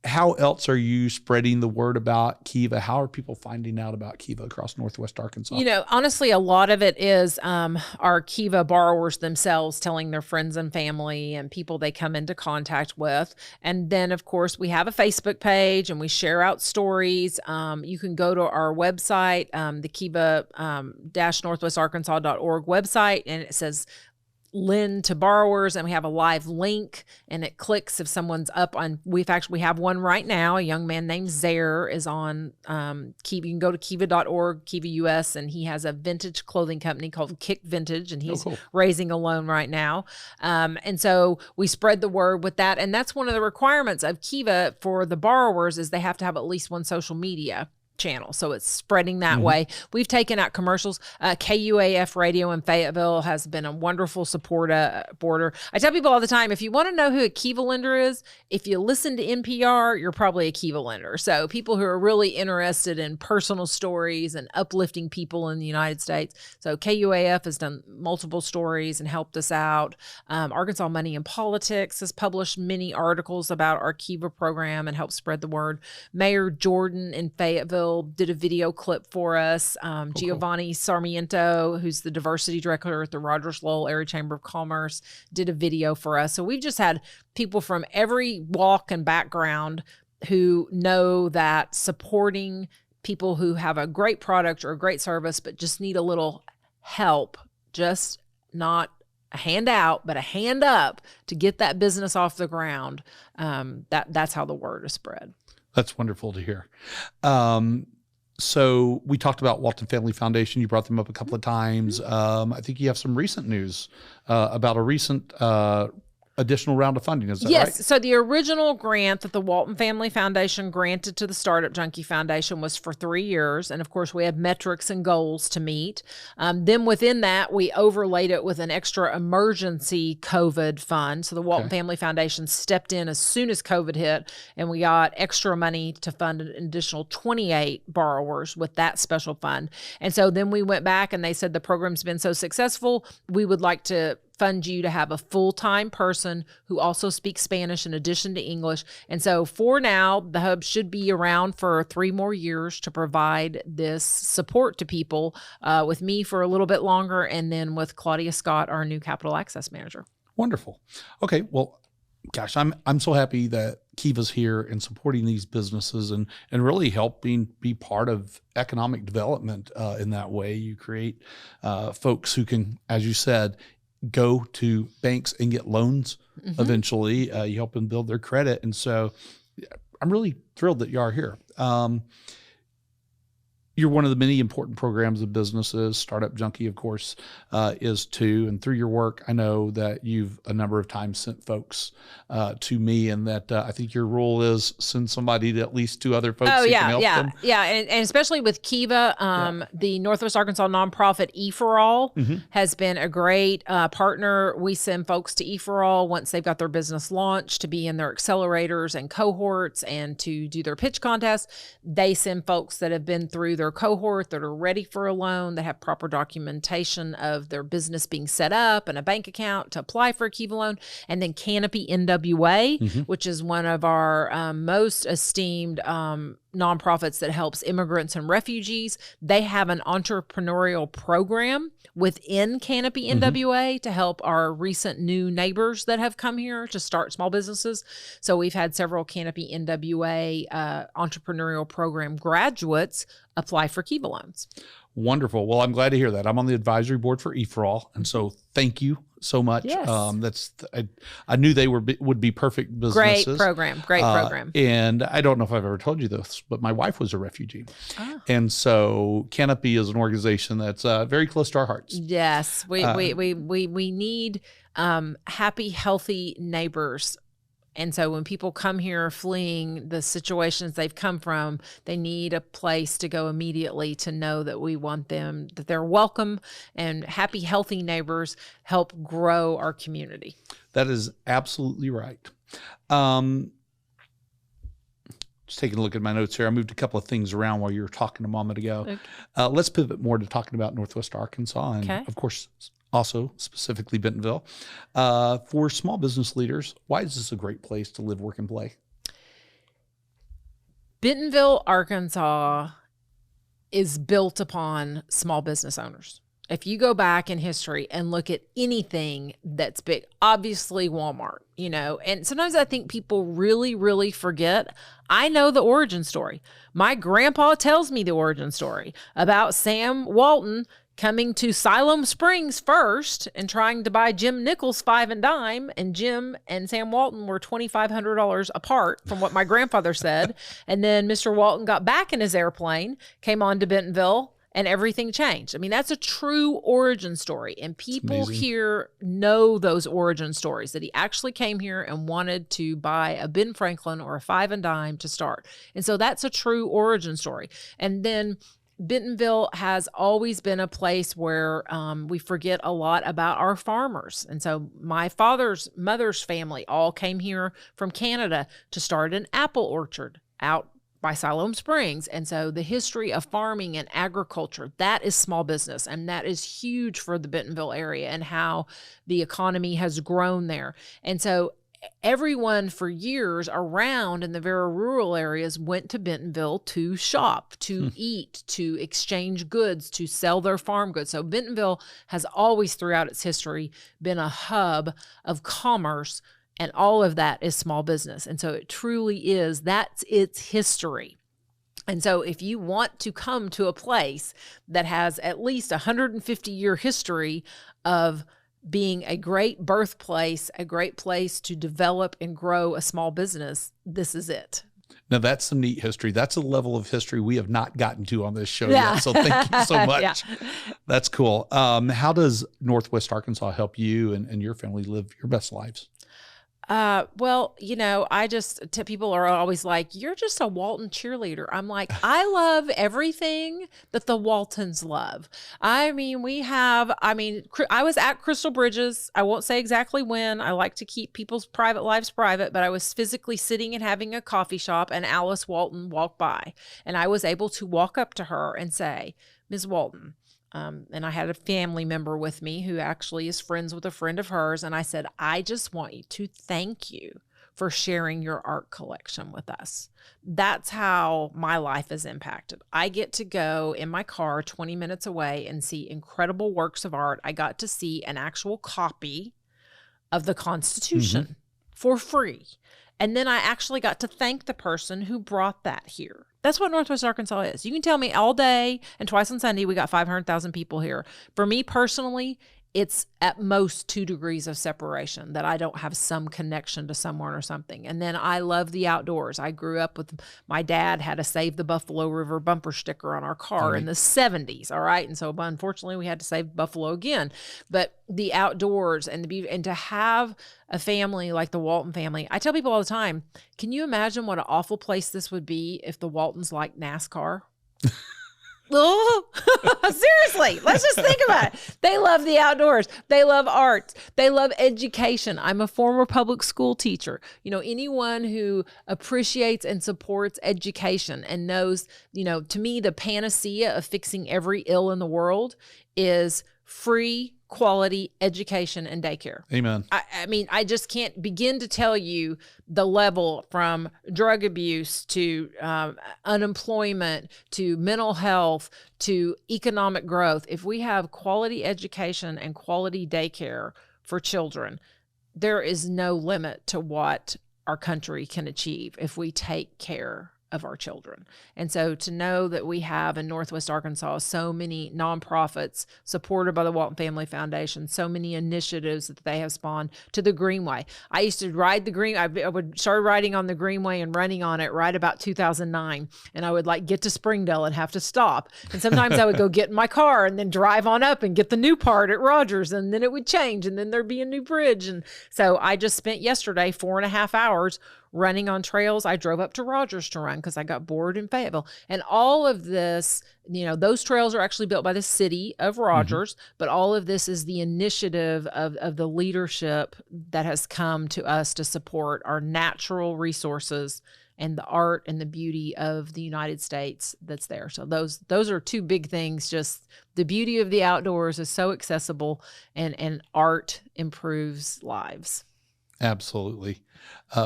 How else are you spreading the word about Kiva? How are people finding out about Kiva across Northwest Arkansas? Honestly, a lot of it is our Kiva borrowers themselves telling their friends and family and people they come into contact with. And then, of course, we have a Facebook page and we share out stories. You can go to our website, the Kiva-northwestarkansas.org website, and it says lend to borrowers, and we have a live link, and it clicks if someone's up on. We have one right now. A young man named Zaire is on Kiva. You can go to kiva.org, Kiva US, and he has a vintage clothing company called Kick Vintage, and he's raising a loan right now. And so we spread the word with that, and that's one of the requirements of Kiva for the borrowers is they have to have at least one social media channel. So it's spreading that way. We've taken out commercials. KUAF radio in Fayetteville has been a wonderful supporter. I tell people all the time, if you want to know who a Kiva lender is, if you listen to NPR, you're probably a Kiva lender. So people who are really interested in personal stories and uplifting people in the United States. So KUAF has done multiple stories and helped us out. Arkansas Money and Politics has published many articles about our Kiva program and helped spread the word. Mayor Jordan in Fayetteville did a video clip for us. Giovanni Sarmiento, who's the diversity director at the Rogers Lowell Area Chamber of Commerce, did a video for us. So we've just had people from every walk and background who know that supporting people who have a great product or a great service but just need a little help, just not a hand out, but a hand up to get that business off the ground. That's how the word is spread. That's wonderful to hear. So we talked about Walton Family Foundation. You brought them up a couple of times. I think you have some recent news about a recent additional round of funding. Is that right? Yes. So the original grant that the Walton Family Foundation granted to the Startup Junkie Foundation was for 3 years. And of course, we have metrics and goals to meet. Then within that, we overlaid it with an extra emergency COVID fund. So the Walton Family Foundation stepped in as soon as COVID hit, and we got extra money to fund an additional 28 borrowers with that special fund. And so then we went back and they said the program's been so successful, we would like to fund you to have a full-time person who also speaks Spanish in addition to English. And so for now, the hub should be around for 3 more years to provide this support to people, with me for a little bit longer, and then with Claudia Scott, our new capital access manager. Wonderful. Okay. Well, gosh, I'm so happy that Kiva's here and supporting these businesses and really helping be part of economic development in that way. You create folks who can, as you said, go to banks and get loans eventually. You help them build their credit. And so I'm really thrilled that you are here. You're one of the many important programs of businesses. Startup Junkie, of course, is too. And through your work, I know that you've a number of times sent folks to me, and that I think your rule is send somebody to at least 2 other folks who can help them. Yeah. And especially with Kiva, the Northwest Arkansas nonprofit E4All has been a great partner. We send folks to E4All once they've got their business launched to be in their accelerators and cohorts and to do their pitch contests. They send folks that have been through their cohort, that are ready for a loan, that have proper documentation of their business being set up and a bank account to apply for a Kiva loan. And then Canopy NWA, which is one of our most esteemed nonprofits that helps immigrants and refugees. They have an entrepreneurial program within Canopy NWA to help our recent new neighbors that have come here to start small businesses. So we've had several Canopy NWA entrepreneurial program graduates apply for Kiva loans. Wonderful. Well, I'm glad to hear that. I'm on the advisory board for E4All, and so thank you so much. Yes. I knew they would be perfect businesses. Great program. And I don't know if I've ever told you this, but my wife was a refugee. And so Canopy is an organization that's very close to our hearts. Yes. We need happy, healthy neighbors. And so when people come here fleeing the situations they've come from, they need a place to go immediately to know that we want them, that they're welcome, and happy, healthy neighbors help grow our community. That is absolutely right. Just taking a look at my notes here. I moved a couple of things around while you were talking a moment ago. Okay. Let's pivot more to talking about Northwest Arkansas and, of course, also specifically Bentonville. For small business leaders, why is this a great place to live, work, and play? Bentonville, Arkansas is built upon small business owners. If you go back in history and look at anything that's big, obviously Walmart, and sometimes I think people really, really forget. I know the origin story. My grandpa tells me the origin story about Sam Walton coming to Siloam Springs first and trying to buy Jim Nichols 5 and dime, and Jim and Sam Walton were $2,500 apart from what my grandfather said. And then Mr. Walton got back in his airplane, came on to Bentonville, and everything changed. I mean, that's a true origin story. And people here know those origin stories, that he actually came here and wanted to buy a Ben Franklin or a 5 and dime to start. And so that's a true origin story. And then Bentonville has always been a place where we forget a lot about our farmers. And so my mother's family all came here from Canada to start an apple orchard out by Siloam Springs. And so the history of farming and agriculture, that is small business. And that is huge for the Bentonville area and how the economy has grown there. And so everyone for years around in the very rural areas went to Bentonville to shop, to eat, to exchange goods, to sell their farm goods. So Bentonville has always throughout its history been a hub of commerce, and all of that is small business. And so it truly is, that's its history. And so if you want to come to a place that has at least 150-year history of being a great birthplace, a great place to develop and grow a small business, this is it. Now, that's some neat history. That's a level of history we have not gotten to on this show yet. So thank you so much. That's cool. How does Northwest Arkansas help you and your family live your best lives? Well, people are always like, you're just a Walton cheerleader. I'm like, I love everything that the Waltons love. I was at Crystal Bridges. I won't say exactly when. I like to keep people's private lives private, but I was physically sitting and having a coffee shop, and Alice Walton walked by, and I was able to walk up to her and say, Ms. Walton, and I had a family member with me who actually is friends with a friend of hers. And I said, I just want you to thank you for sharing your art collection with us. That's how my life is impacted. I get to go in my car 20 minutes away and see incredible works of art. I got to see an actual copy of the Constitution for free. And then I actually got to thank the person who brought that here. That's what Northwest Arkansas is. You can tell me all day and twice on Sunday, we got 500,000 people here. For me personally, it's at most 2 degrees of separation that I don't have some connection to someone or something. And then I love the outdoors. I grew up with, my dad had a Save the Buffalo River bumper sticker on our car in the 70s. All right. And so unfortunately we had to save Buffalo again, but the outdoors and the beauty, and to have a family like the Walton family. I tell people all the time, can you imagine what an awful place this would be if the Waltons liked NASCAR? Oh, seriously, let's just think about it. They love the outdoors. They love arts. They love education. I'm a former public school teacher. Anyone who appreciates and supports education and knows, to me, the panacea of fixing every ill in the world is free, quality education and daycare. Amen. I just can't begin to tell you the level from drug abuse to unemployment to mental health to economic growth. If we have quality education and quality daycare for children, there is no limit to what our country can achieve if we take care of our children. And so to know that we have in Northwest Arkansas so many nonprofits supported by the Walton Family Foundation, so many initiatives that they have spawned, to the Greenway. I used to ride the Greenway. I would start riding on the Greenway and running on it right about 2009. And I would get to Springdale and have to stop. And sometimes I would go get in my car and then drive on up and get the new part at Rogers. And then it would change and then there'd be a new bridge. And so I just spent yesterday 4.5 hours running on trails. I drove up to Rogers to run because I got bored in Fayetteville. And all of this, those trails are actually built by the city of Rogers, but all of this is the initiative of the leadership that has come to us to support our natural resources and the art and the beauty of the United States that's there. So those are 2 big things. Just the beauty of the outdoors is so accessible, and art improves lives. Absolutely.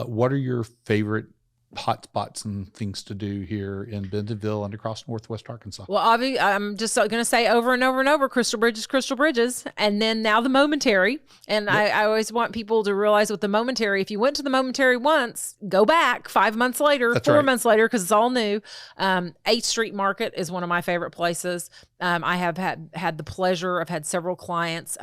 What are your favorite hot spots and things to do here in Bentonville and across Northwest Arkansas? Well, I'm just going to say over and over and over, Crystal Bridges. And then now the Momentary. And yep. I always want people to realize with the Momentary, if you went to the Momentary once, go back 5 months later, That's 4 right. months later, because it's all new. 8th Street Market is one of my favorite places. I have had the pleasure, I've had several clients,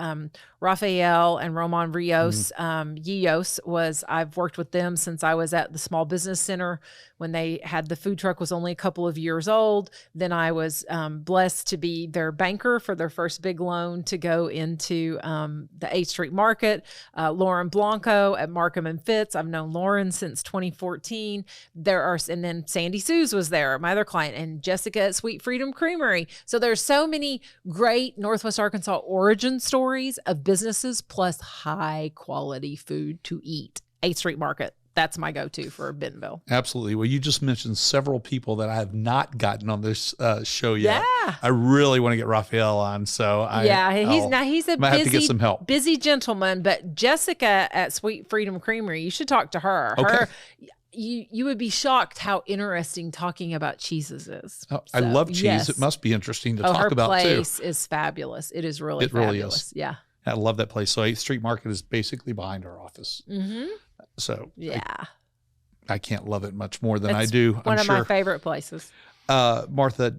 Rafael and Roman Rios. Yios I've worked with them since I was at the Small Business Center when they had the food truck was only a couple of years old. Then I was blessed to be their banker for their first big loan to go into the 8th Street Market. Lauren Blanco at Markham and Fitz. I've known Lauren since 2014. And then Sandy Sue's was there, my other client, and Jessica at Sweet Freedom Creamery. So there's so many great Northwest Arkansas origin stories of businesses plus high quality food to eat. 8th Street Market. That's my go-to for Bentonville. Absolutely. Well, you just mentioned several people that I have not gotten on this show yet. Yeah. I really want to get Raphael on. So he's a have to get some help. Busy gentleman, but Jessica at Sweet Freedom Creamery, you should talk to her. Okay. You would be shocked how interesting talking about cheeses is. Oh, I love cheese. Yes. It must be interesting to talk about too. Her place is fabulous. It is really fabulous. Really is. Yeah. I love that place. So 8th Street Market is basically behind our office. Mm-hmm. So yeah, I can't love it much more than I do. One of my favorite places. Martha,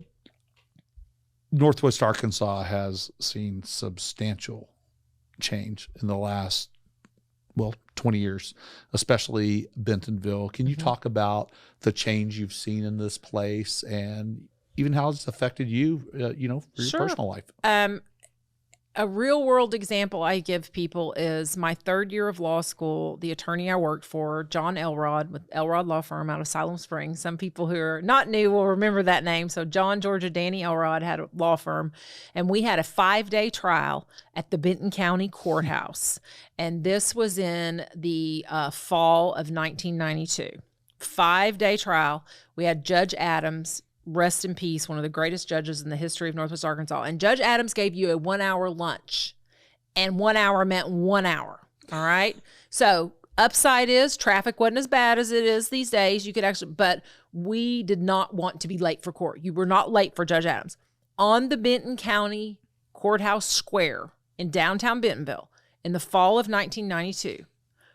Northwest Arkansas has seen substantial change in the last, 20 years, especially Bentonville. Can you talk about the change you've seen in this place and even how it's affected you, for your personal life? A real world example I give people is my 3rd year of law school. The attorney I worked for, John Elrod, with Elrod Law Firm out of Siloam Springs. Some people who are not new will remember that name. So John, Georgia, Danny Elrod had a law firm, and we had a 5-day trial at the Benton County Courthouse. And this was in the fall of 1992. 5-day trial. We had Judge Adams, rest in peace, one of the greatest judges in the history of Northwest Arkansas. And Judge Adams gave you a 1-hour lunch. And 1 hour meant 1 hour. All right? So upside is traffic wasn't as bad as it is these days. You could actually, but we did not want to be late for court. You were not late for Judge Adams. On the Benton County Courthouse Square in downtown Bentonville in the fall of 1992,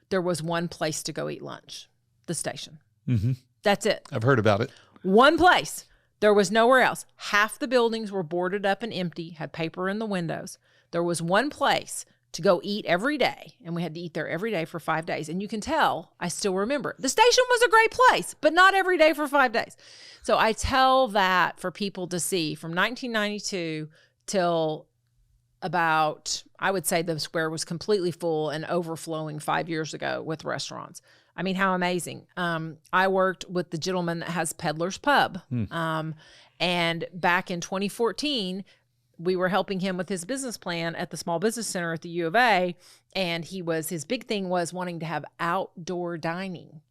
there was one place to go eat lunch, the station. Mm-hmm. That's it. I've heard about it. One place. There was nowhere else. Half the buildings were boarded up and empty, had paper in the windows. There was one place to go eat every day, and we had to eat there every day for 5 days. And you can tell, I still remember, the station was a great place, but not every day for 5 days. So I tell that for people to see from 1992 till about, I would say the square was completely full and overflowing 5 years ago with restaurants. I mean, how amazing. I worked with the gentleman that has Peddler's Pub. And back in 2014, we were helping him with his business plan at the Small Business Center at the U of A. And his big thing was wanting to have outdoor dining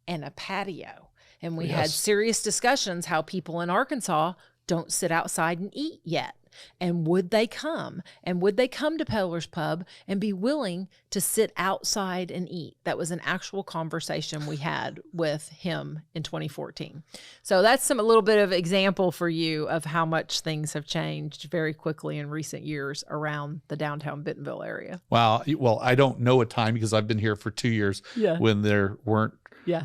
and a patio. And we had serious discussions how people in Arkansas don't sit outside and eat yet. And would they come? And would they come to Peddler's Pub and be willing to sit outside and eat? That was an actual conversation we had with him in 2014. So that's a little bit of example for you of how much things have changed very quickly in recent years around the downtown Bentonville area. Wow. Well, I don't know a time because I've been here for 2 years when there weren't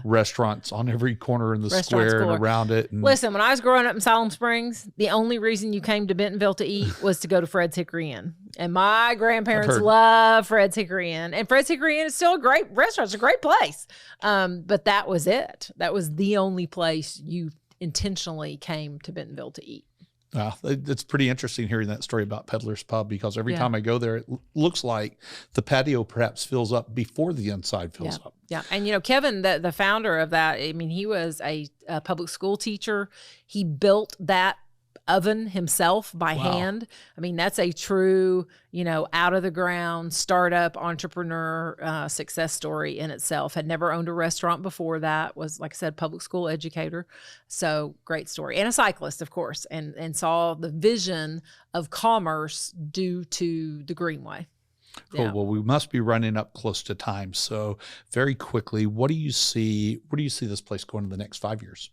restaurants on every corner in the square and around it. And listen, when I was growing up in Siloam Springs, the only reason you came to Bentonville to eat was to go to Fred's Hickory Inn. And my grandparents love Fred's Hickory Inn. And Fred's Hickory Inn is still a great restaurant. It's a great place. But that was it. That was the only place you intentionally came to Bentonville to eat. It's pretty interesting hearing that story about Peddler's Pub because every time I go there, it looks like the patio perhaps fills up before the inside fills up. Yeah. And, Kevin, the founder of that, I mean, he was a public school teacher. He built that oven himself by hand. I mean, that's a true, out of the ground startup entrepreneur success story in itself. Had never owned a restaurant before that, was, like I said, public school educator. So great story. And a cyclist, of course, and saw the vision of commerce due to the Greenway. Cool. Yeah. Well, we must be running up close to time. So very quickly, what do you see? Where do you see this place going in the next 5 years?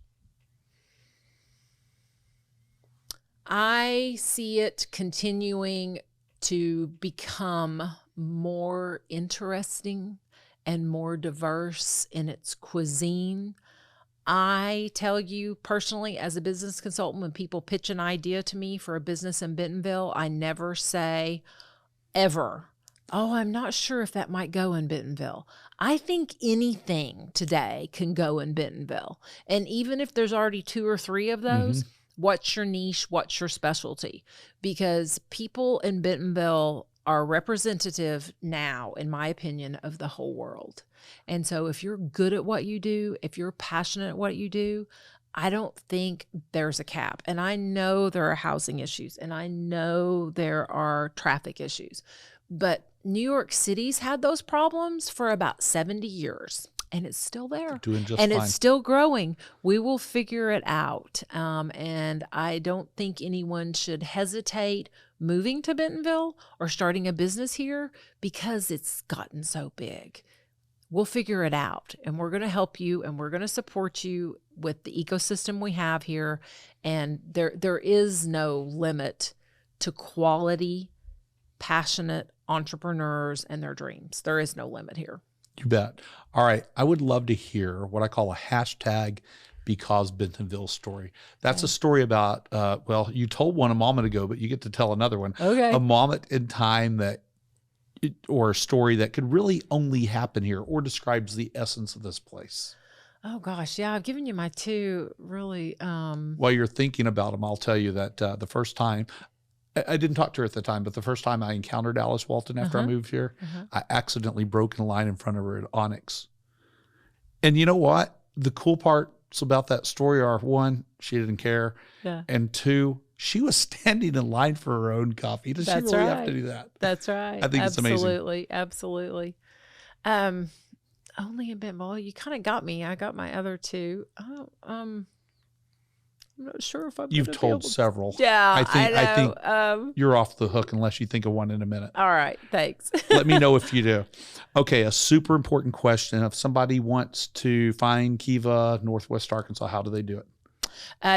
I see it continuing to become more interesting and more diverse in its cuisine. I tell you personally, as a business consultant, when people pitch an idea to me for a business in Bentonville, I never say ever, oh, I'm not sure if that might go in Bentonville. I think anything today can go in Bentonville. And even if there's already 2 or 3 of those, what's your niche? What's your specialty? Because people in Bentonville are representative now, in my opinion, of the whole world. And so if you're good at what you do, if you're passionate at what you do, I don't think there's a cap. And I know there are housing issues and I know there are traffic issues, but New York City's had those problems for about 70 years. And it's still there. Doing just and fine. It's still growing. We will figure it out. And I don't think anyone should hesitate moving to Bentonville or starting a business here because it's gotten so big. We'll figure it out, and we're going to help you, and we're going to support you with the ecosystem we have here. And there is no limit to quality, passionate entrepreneurs and their dreams. There is no limit here. You bet. All right. I would love to hear what I call a hashtag because Bentonville story. That's a story about, well, you told one a moment ago, but you get to tell another one. Okay. A moment in time or a story that could really only happen here or describes the essence of this place. Oh gosh. Yeah. I've given you my 2 really, While you're thinking about them, I'll tell you that the first time, I didn't talk to her at the time, but the first time I encountered Alice Walton after I moved here, I accidentally broke in line in front of her at Onyx. And you know what? The cool parts about that story are, 1, she didn't care. Yeah. And 2, she was standing in line for her own coffee. Does she really have to do that? That's right. I think it's amazing. Absolutely. Only in Bentonville. You kind of got me. I got my other 2. I'm not sure if I'm. You've told several. Yeah, I think you're off the hook unless you think of one in a minute. All right, thanks. Let me know if you do. Okay, a super important question. If somebody wants to find Kiva, Northwest Arkansas, how do they do it?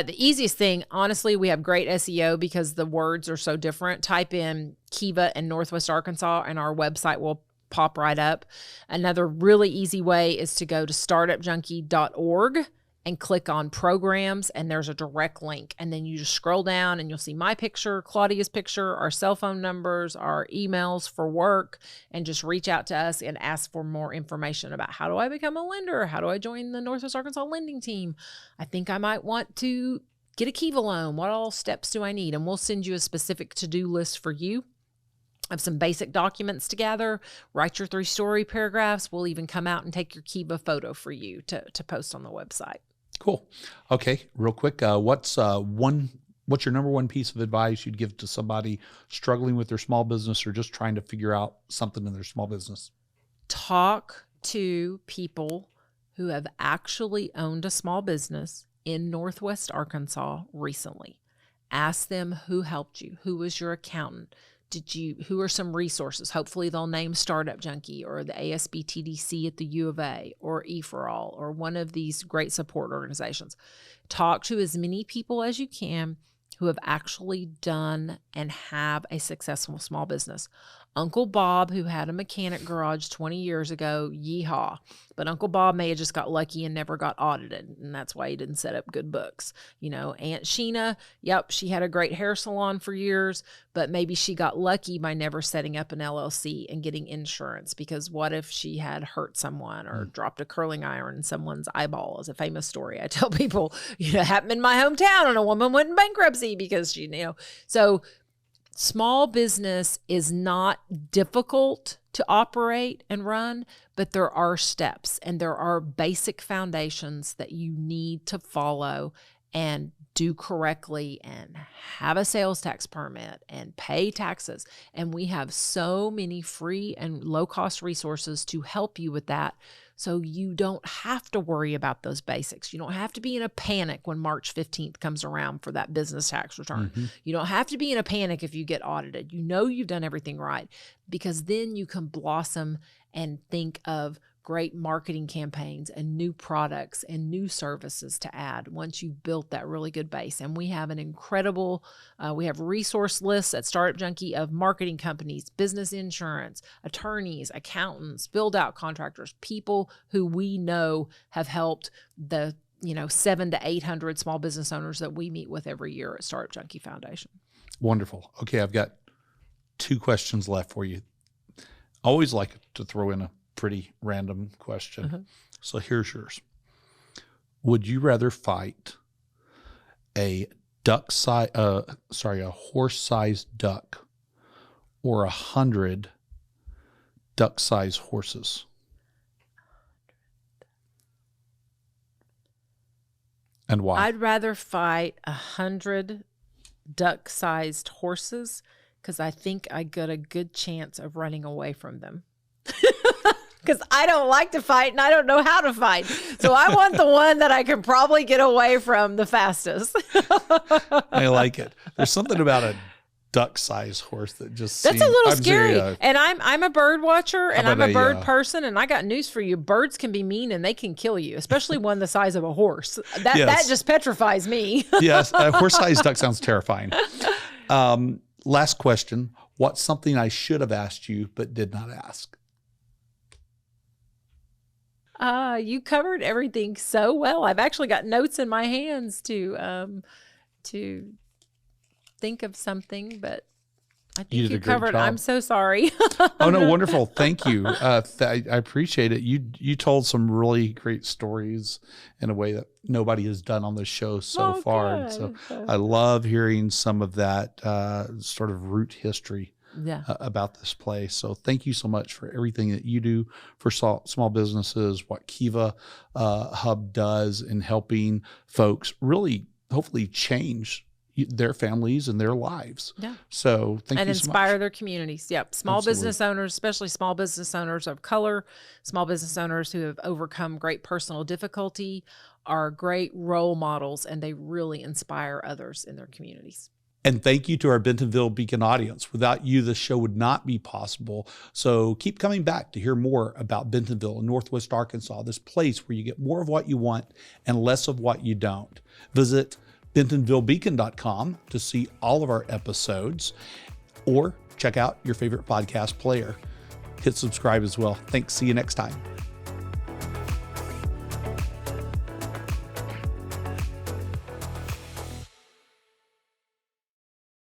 The easiest thing, honestly, we have great SEO because the words are so different. Type in Kiva and Northwest Arkansas, and our website will pop right up. Another really easy way is to go to startupjunkie.org. and click on programs, and there's a direct link. And then you just scroll down and you'll see my picture, Claudia's picture, our cell phone numbers, our emails for work, and just reach out to us and ask for more information about how do I become a lender? How do I join the Northwest Arkansas lending team? I think I might want to get a Kiva loan. What all steps do I need? And we'll send you a specific to-do list for you. I have some basic documents to gather, write your 3 story paragraphs. We'll even come out and take your Kiva photo for you to post on the website. Cool. Okay, real quick. What's your number 1 piece of advice you'd give to somebody struggling with their small business or just trying to figure out something in their small business? Talk to people who have actually owned a small business in Northwest Arkansas recently. Ask them who helped you, who was your accountant, who are some resources? Hopefully they'll name Startup Junkie or the ASBTDC at the U of A or E4All or one of these great support organizations. Talk to as many people as you can who have actually done and have a successful small business. Uncle Bob, who had a mechanic garage 20 years ago, yeehaw. But Uncle Bob may have just got lucky and never got audited, and that's why he didn't set up good books. Aunt Sheena, yep, she had a great hair salon for years, but maybe she got lucky by never setting up an LLC and getting insurance, because what if she had hurt someone or dropped a curling iron in someone's eyeball? Is a famous story. I tell people, it happened in my hometown, and a woman went in bankruptcy because so small business is not difficult to operate and run, but there are steps and there are basic foundations that you need to follow and do correctly and have a sales tax permit and pay taxes. And we have so many free and low-cost resources to help you with that. So you don't have to worry about those basics. You don't have to be in a panic when March 15th comes around for that business tax return. You don't have to be in a panic if you get audited. You know you've done everything right, because then you can blossom and think of great marketing campaigns and new products and new services to add once you've built that really good base. And we have an incredible, we have resource lists at Startup Junkie of marketing companies, business insurance, attorneys, accountants, build-out contractors, people who we know have helped the 700 to 800 small business owners that we meet with every year at Startup Junkie Foundation. Wonderful. Okay, I've got 2 questions left for you. I always like to throw in a pretty random question. So here's yours. Would you rather fight a horse-sized duck or 100 duck-sized horses? And why? I'd rather fight 100 duck-sized horses because I think I got a good chance of running away from them. Because I don't like to fight and I don't know how to fight. So I want the one that I can probably get away from the fastest. I like it. There's something about a duck-sized horse that just That's seems, a little I'm scary. very, And I'm a bird watcher and I'm a bird a person, and I got news for you. Birds can be mean and they can kill you, especially one the size of a horse. That just petrifies me. Yes, a horse-sized duck sounds terrifying. Last question. What's something I should have asked you but did not ask? You covered everything so well. I've actually got notes in my hands to think of something, but I think you covered. I'm so sorry. Oh no, wonderful. Thank you. I appreciate it. You told some really great stories in a way that nobody has done on the show so far. Good. So I love hearing some of that sort of root history about this place. So thank you so much for everything that you do for small businesses, what Kiva Hub does in helping folks really hopefully change their families and their lives. Yeah. So thank you so much. And inspire their communities. Yep. Small Absolutely. business owners, especially small business owners of color, small business owners who have overcome great personal difficulty are great role models, and they really inspire others in their communities. And thank you to our Bentonville Beacon audience. Without you, this show would not be possible. So keep coming back to hear more about Bentonville and Northwest Arkansas, this place where you get more of what you want and less of what you don't. Visit bentonvillebeacon.com to see all of our episodes, or check out your favorite podcast player. Hit subscribe as well. Thanks. See you next time.